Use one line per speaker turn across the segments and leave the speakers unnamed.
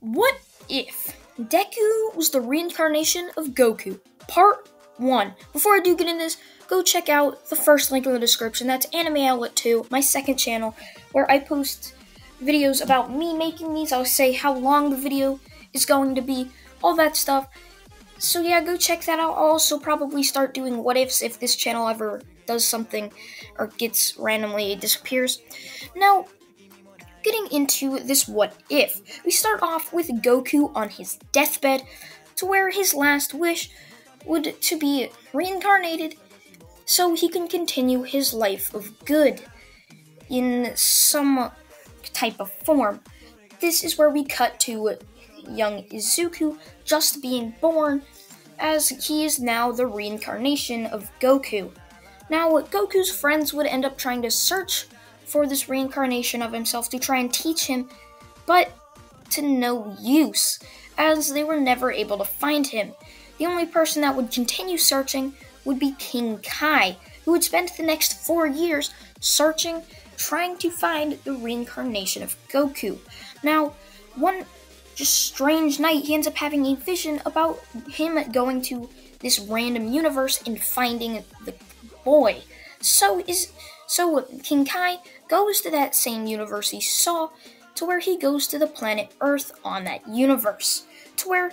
What if Deku was the reincarnation of Goku? Part 1. Before I do get in this, go check out the first link in the description. That's Anime Outlet 2, my second channel, where I post videos about me making these. I'll say how long the video is going to be, all that stuff. So yeah, go check that out. I'll also probably start doing what ifs if this channel ever does something or gets randomly disappears. Now, getting into this what if, we start off with Goku on his deathbed, to where his last wish would to be reincarnated so he can continue his life of good in some type of form. This is where we cut to young Izuku just being born, as he is now the reincarnation of Goku. Now, Goku's friends would end up trying to search for this reincarnation of himself to try and teach him, but to no use, as they were never able to find him. The only person that would continue searching would be King Kai, who would spend the next 4 years searching, trying to find the reincarnation of Goku. Now, one just strange night, he ends up having a vision about him going to this random universe and finding the boy. So King Kai goes to that same universe he saw, to where he goes to the planet Earth on that universe, to where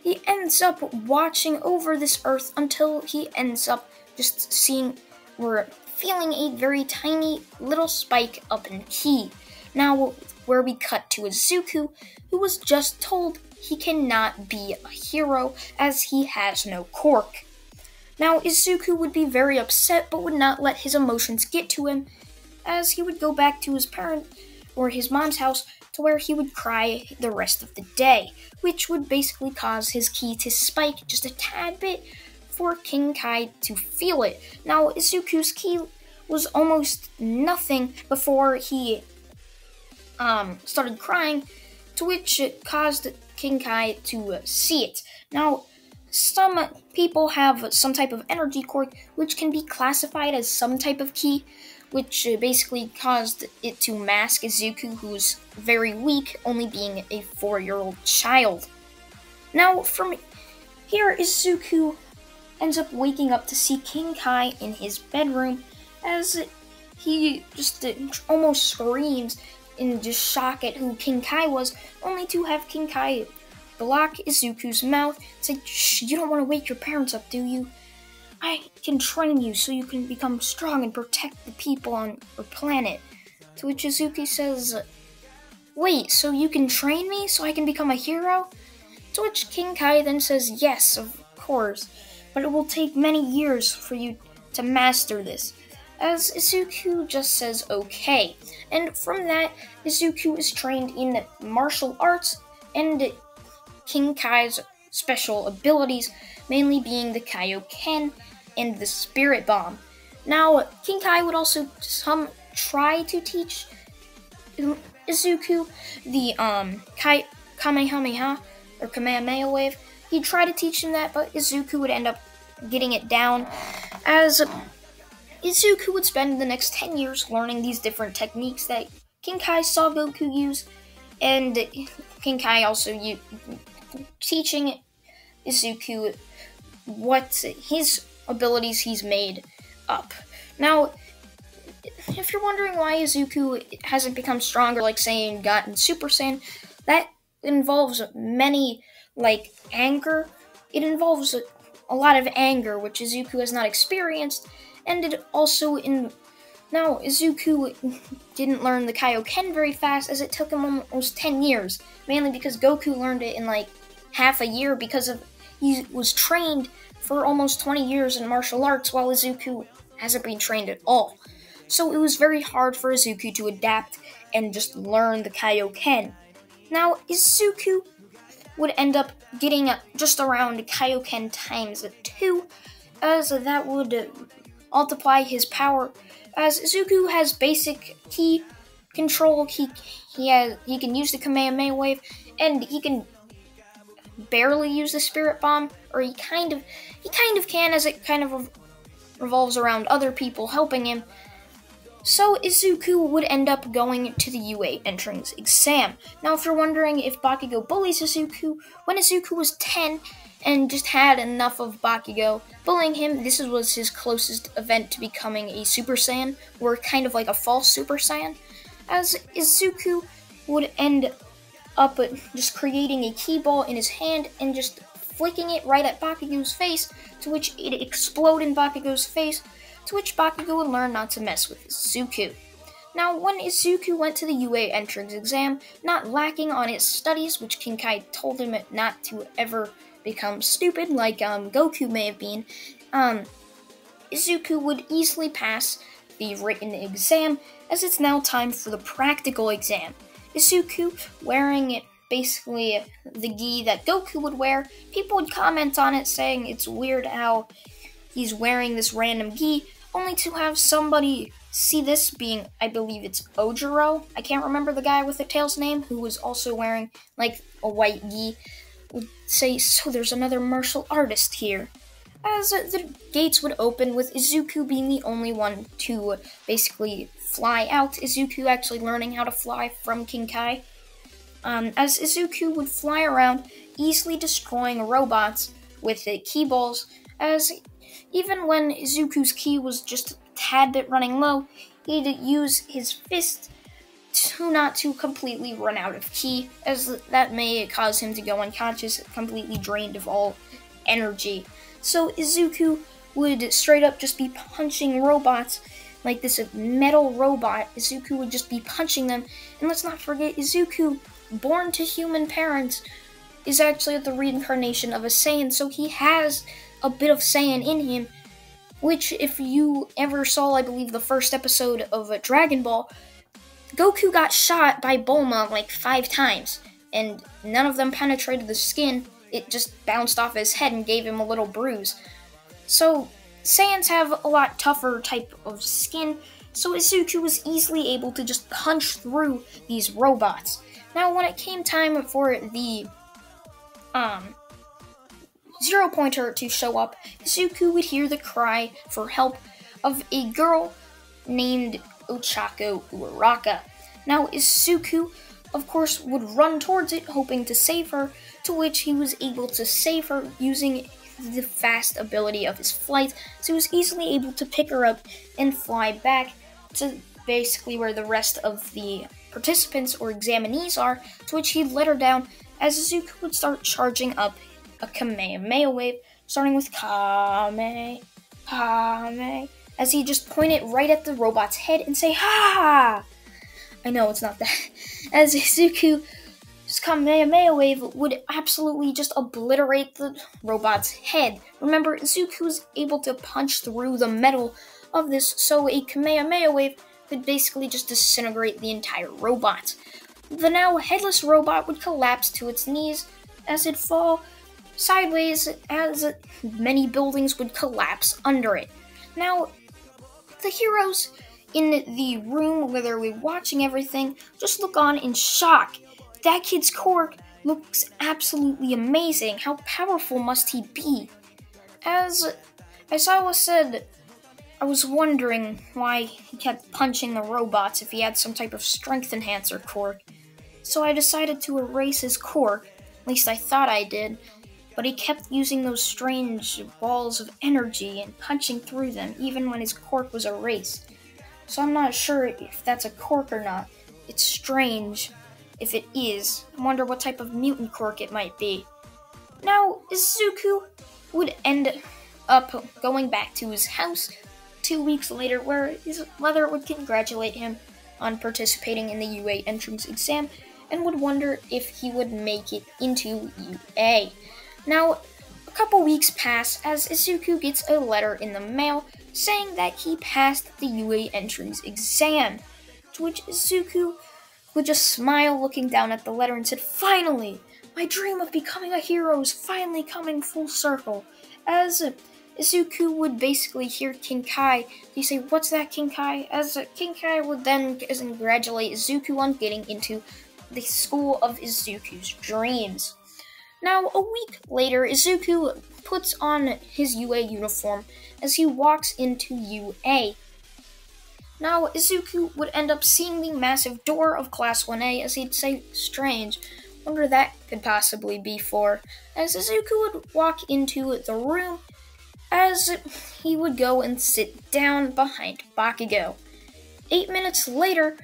he ends up watching over this Earth until he ends up just seeing or feeling a very tiny little spike up in Ki. Now, where we cut to Izuku, who was just told he cannot be a hero as he has no quirk. Now, Izuku would be very upset, but would not let his emotions get to him, as he would go back to his parent or his mom's house, to where he would cry the rest of the day, which would basically cause his ki to spike just a tad bit for King Kai to feel it. Now, Izuku's ki was almost nothing before he started crying, to which it caused King Kai to see it. Now, some people have some type of energy quirk which can be classified as some type of ki, which basically caused it to mask Izuku, who's very weak, only being a 4-year-old child. Now, from here, Izuku ends up waking up to see King Kai in his bedroom, as he just almost screams in just shock at who King Kai was, only to have King Kai block Izuku's mouth, say, "Shh, you don't want to wake your parents up, do you? I can train you so you can become strong and protect the people on our planet." To which Izuku says, "Wait, so you can train me so I can become a hero?" To which King Kai then says, "Yes, of course, but it will take many years for you to master this." As Izuku just says okay, and from that, Izuku is trained in martial arts and King Kai's special abilities, mainly being the Kaioken and the Spirit Bomb. Now, King Kai would also try to teach Izuku the Kamehameha or Kamehameha wave. He'd try to teach him that, but Izuku would end up getting it down, as Izuku would spend the next 10 years learning these different techniques that King Kai saw Goku use, and King Kai also teaching Izuku what his abilities he's made up. Now, if you're wondering why Izuku hasn't become stronger, like saying gotten Super Saiyan, that involves many, like anger. It involves a lot of anger, which Izuku has not experienced, and it also now, Izuku didn't learn the Kaioken very fast, as it took him almost 10 years, mainly because Goku learned it in like half a year, because he was trained for almost 20 years in martial arts, while Izuku hasn't been trained at all. So it was very hard for Izuku to adapt and just learn the Kaioken. Now, Izuku would end up getting just around Kaioken times 2, as that would multiply his power, as Izuku has basic ki control. He can use the Kamehameha wave, and he can barely use the Spirit Bomb, or he kind of can, as it kind of revolves around other people helping him. So Izuku would end up going to the UA entrance exam. Now, if you're wondering if Bakugo bullies Izuku, when Izuku was 10 and just had enough of Bakugo bullying him, this was his closest event to becoming a Super Saiyan, or kind of like a false Super Saiyan, as Izuku would end up just creating a key ball in his hand and just flicking it right at Bakugo's face, to which it exploded in Bakugo's face, to which Bakugo would learn not to mess with Izuku. Now, when Izuku went to the UA entrance exam, not lacking on his studies, which Kinkai told him not to ever become stupid like Goku may have been, Izuku would easily pass the written exam, as it's now time for the practical exam. Izuku wearing basically the gi that Goku would wear. People would comment on it saying it's weird how he's wearing this random gi, only to have somebody see this being, I believe it's Ojiro, I can't remember the guy with the tail's name, who was also wearing like a white gi, would say, so there's another martial artist here. As the gates would open, with Izuku being the only one to basically fly out, Izuku actually learning how to fly from Kinkai. As Izuku would fly around, easily destroying robots with the ki balls, as even when Izuku's ki was just a tad bit running low, he'd use his fist not to completely run out of ki, as that may cause him to go unconscious, completely drained of all energy. So Izuku would straight up just be punching robots, like this metal robot. Izuku would just be punching them, and let's not forget Izuku, born to human parents, is actually the reincarnation of a Saiyan, so he has a bit of Saiyan in him, which if you ever saw, I believe, the first episode of Dragon Ball, Goku got shot by Bulma like 5 times, and none of them penetrated the skin. It just bounced off his head and gave him a little bruise. So Saiyans have a lot tougher type of skin, so Izuku was easily able to just punch through these robots. Now, when it came time for the Zero Pointer to show up, Izuku would hear the cry for help of a girl named Ochako Uraraka. Now, Izuku, of course, would run towards it, hoping to save her, to which he was able to save her using the fast ability of his flight, so he was easily able to pick her up and fly back to basically where the rest of the participants or examinees are, to which he'd let her down, as Izuku would start charging up a Kamehameha wave, starting with Kame, as he just point it right at the robot's head and say, ha! I know, it's not that. As Izuku's Kamehameha wave would absolutely just obliterate the robot's head. Remember, Izuku was able to punch through the metal of this, so a Kamehameha wave could basically just disintegrate the entire robot. The now headless robot would collapse to its knees as it'd fall sideways, as many buildings would collapse under it. Now, the heroes in the room where they were watching everything just look on in shock. That kid's quirk looks absolutely amazing. How powerful must he be? As Aizawa said, I was wondering why he kept punching the robots if he had some type of strength enhancer quirk. So I decided to erase his quirk, at least I thought I did, but he kept using those strange balls of energy and punching through them even when his quirk was erased. So I'm not sure if that's a quirk or not. It's strange. If it is, I wonder what type of mutant quirk it might be. Now, Izuku would end up going back to his house 2 weeks later, where his mother would congratulate him on participating in the UA entrance exam and would wonder if he would make it into UA. Now, a couple weeks pass as Izuku gets a letter in the mail saying that he passed the UA entrance exam, to which Izuku would just smile looking down at the letter and said, finally! My dream of becoming a hero is finally coming full circle. As Izuku would basically hear Kinkai, he say, what's that, Kinkai? As Kinkai would then congratulate Izuku on getting into the school of Izuku's dreams. Now, a week later, Izuku puts on his UA uniform as he walks into UA. Now, Izuku would end up seeing the massive door of Class 1A as he'd say, strange, wonder that could possibly be for, as Izuku would walk into the room as he would go and sit down behind Bakugo. 8 minutes later,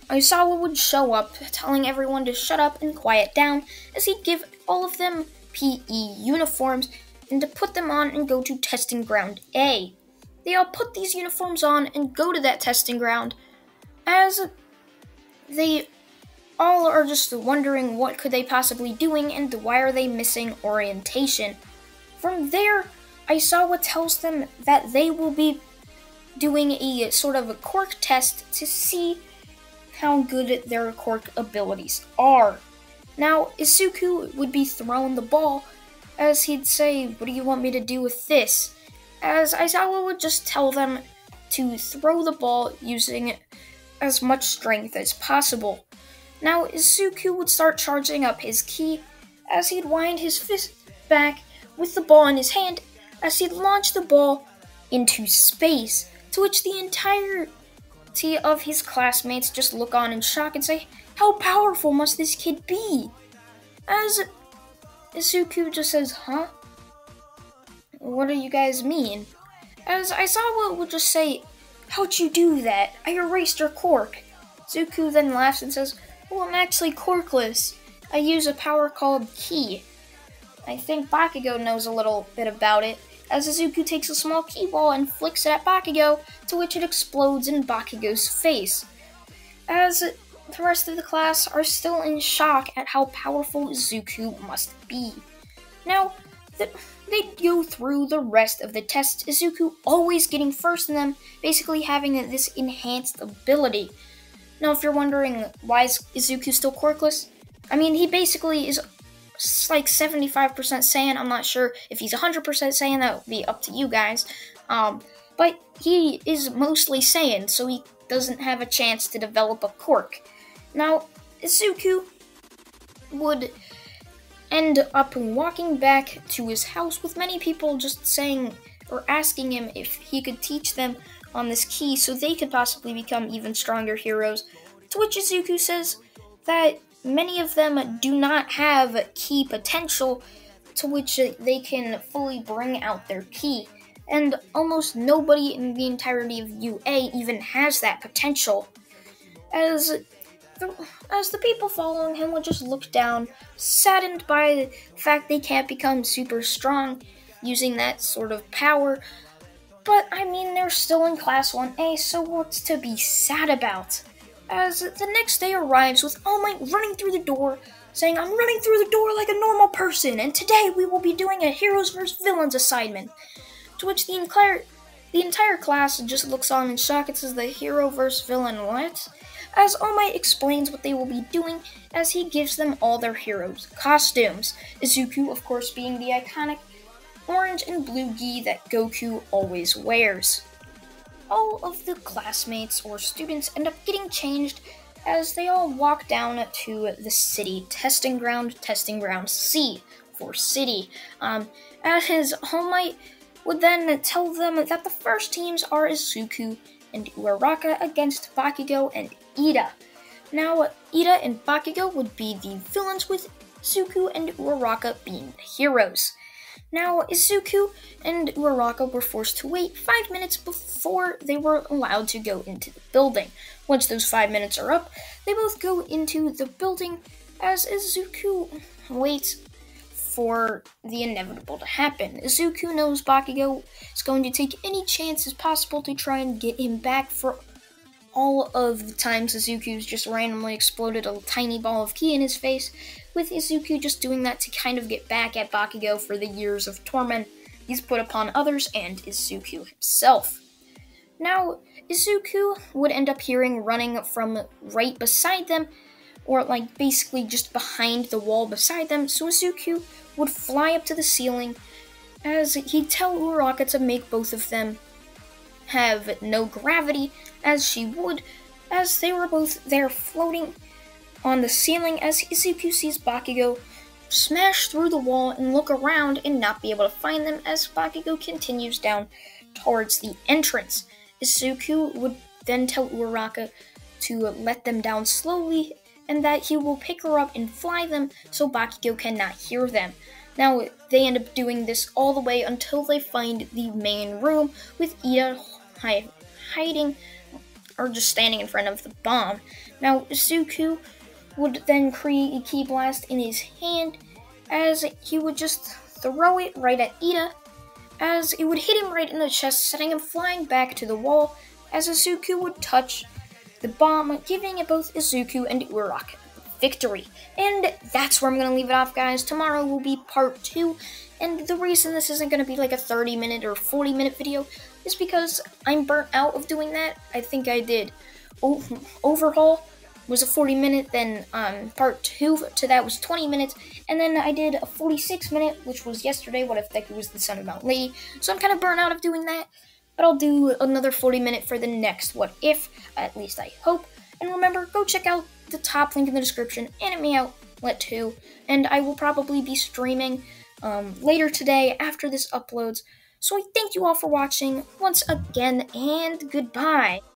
Aizawa would show up, telling everyone to shut up and quiet down as he'd give all of them PE uniforms and to put them on and go to Testing Ground A. They all put these uniforms on and go to that testing ground as they all are just wondering what could they possibly doing and why are they missing orientation. From there, Aizawa tells them that they will be doing a sort of a quirk test to see how good their quirk abilities are. Now, Izuku would be throwing the ball as he'd say, what do you want me to do with this? As Aizawa would just tell them to throw the ball using as much strength as possible. Now, Izuku would start charging up his ki as he'd wind his fist back with the ball in his hand as he'd launch the ball into space, to which the entirety of his classmates just look on in shock and say, how powerful must this kid be? As Izuku just says, huh? What do you guys mean? As Aizawa would just say, how'd you do that? I erased your quirk. Izuku then laughs and says, well, I'm actually quirkless. I use a power called ki. I think Bakugo knows a little bit about it, as Izuku takes a small ki ball and flicks it at Bakugo, to which it explodes in Bakugo's face. As the rest of the class are still in shock at how powerful Izuku must be. Now, they go through the rest of the tests, Izuku always getting first in them, basically having this enhanced ability. Now, if you're wondering why is Izuku still quirkless, I mean, he basically is like 75% Saiyan. I'm not sure if he's 100% Saiyan, that would be up to you guys. But he is mostly Saiyan, so he doesn't have a chance to develop a quirk. Now, Izuku would end up walking back to his house with many people just saying or asking him if he could teach them on this ki so they could possibly become even stronger heroes, to which Izuku says that many of them do not have ki potential to which they can fully bring out their ki, and almost nobody in the entirety of UA even has that potential. As the people following him would just look down, saddened by the fact they can't become super strong using that sort of power. But, I mean, they're still in Class 1A, so what's to be sad about? As the next day arrives with All Might running through the door, saying, I'm running through the door like a normal person, and today we will be doing a Heroes vs. Villains assignment. To which the entire class just looks on in shock and says, the hero vs. villain what? As All Might explains what they will be doing as he gives them all their heroes' costumes. Izuku, of course, being the iconic orange and blue gi that Goku always wears. All of the classmates or students end up getting changed as they all walk down to the city testing ground C for city. As All Might would then tell them that the first teams are Izuku and Uraraka against Bakugo and Ida. Now, Ida and Bakugo would be the villains, with Izuku and Uraraka being the heroes. Now, Izuku and Uraraka were forced to wait 5 minutes before they were allowed to go into the building. Once those 5 minutes are up, they both go into the building as Izuku waits for the inevitable to happen. Izuku knows Bakugo is going to take any chances possible to try and get him back. For all of the times Izuku's just randomly exploded a tiny ball of ki in his face, with Izuku just doing that to kind of get back at Bakugo for the years of torment he's put upon others and Izuku himself. Now, Izuku would end up hearing running from right beside them, or like basically just behind the wall beside them, so Izuku would fly up to the ceiling as he'd tell Uraraka to make both of them have no gravity, as she would, as they were both there floating on the ceiling, as Izuku sees Bakugo smash through the wall and look around and not be able to find them as Bakugo continues down towards the entrance. Izuku would then tell Uraraka to let them down slowly, and that he will pick her up and fly them so Bakugo cannot hear them. Now, they end up doing this all the way until they find the main room with Ida hiding or just standing in front of the bomb. Now, Zuko would then create a Ki Blast in his hand, as he would just throw it right at Ida, as it would hit him right in the chest, sending him flying back to the wall, as Izuku would touch the bomb, giving it both Izuku and Uraraka victory. And that's where I'm going to leave it off, guys. Tomorrow will be part 2, and the reason this isn't going to be like a 30-minute or 40-minute video is because I'm burnt out of doing that. I think I did Overhaul was a 40-minute, then part 2 to that was 20 minutes, and then I did a 46-minute, which was yesterday, What If Deku Was the Son of Mount Lady. So I'm kind of burnt out of doing that, but I'll do another 40-minute for the next What If, at least I hope. And remember, go check out the top link in the description, Anime Outlet 2, and I will probably be streaming later today after this uploads. So I thank you all for watching once again, and goodbye.